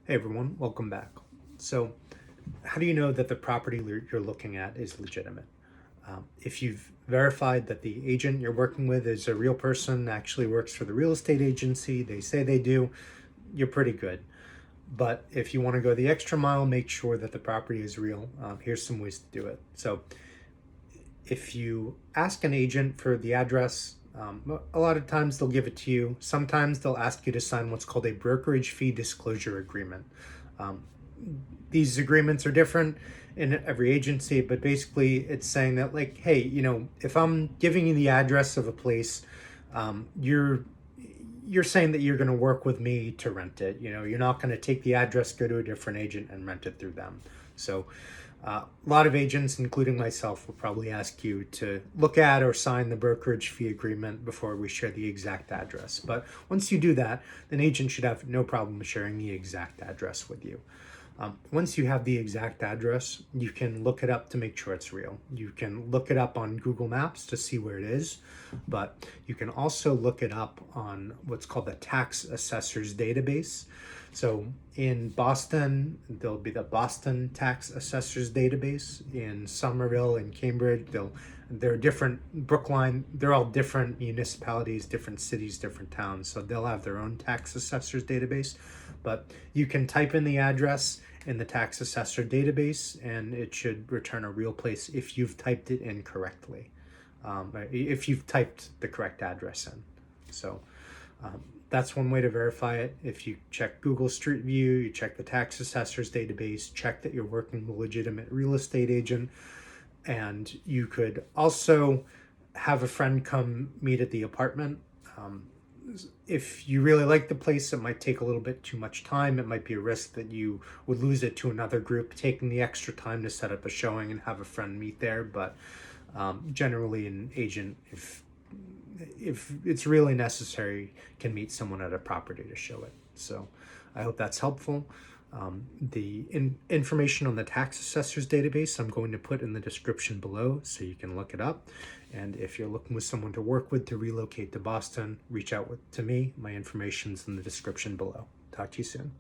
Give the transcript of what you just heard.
Hey everyone, welcome back. So, how do you know that the property you're looking at is legitimate? If you've verified that the agent you're working with is a real person, actually works for the real estate agency, they say they do, you're pretty good. But if you want to go the extra mile, make sure that the property is real. Here's some ways to do it. So, if you ask an agent for the address, a lot of times they'll give it to you. Sometimes they'll ask you to sign what's called a brokerage fee disclosure agreement. Um, these agreements are different in every agency, but basically it's saying that, like, hey, if I'm giving you the address of a place, you're saying that you're going to work with me to rent it. You're not going to take the address, go to a different agent, and rent it through them. So, a lot of agents, including myself, will probably ask you to look at or sign the brokerage fee agreement before we share the exact address. But once you do that, an agent should have no problem sharing the exact address with you. Once you have the exact address, you can look it up to make sure it's real. You can look it up on Google Maps to see where it is, but you can also look it up on what's called the tax assessors database. So in Boston, there'll be the Boston Tax Assessors Database. In Somerville and Cambridge, they're different. Brookline, they're all different municipalities, different cities, different towns. So they'll have their own tax assessors database. But you can type in the address in the tax assessor database, and it should return a real place if you've typed it in correctly. If you've typed the correct address in. So that's one way to verify it. If you check Google Street View, you check the tax assessor's database, check that you're working with a legitimate real estate agent, and you could also have a friend come meet at the apartment. If you really like the place, it might take a little bit too much time. It might be a risk that you would lose it to another group, taking the extra time to set up a showing and have a friend meet there. But generally, an agent, if it's really necessary, can meet someone at a property to show it. So I hope that's helpful. The information on the tax assessor's database I'm going to put in the description below so you can look it up. And if you're looking with someone to work with to relocate to Boston, reach out to me. My information's in the description below. Talk to you soon.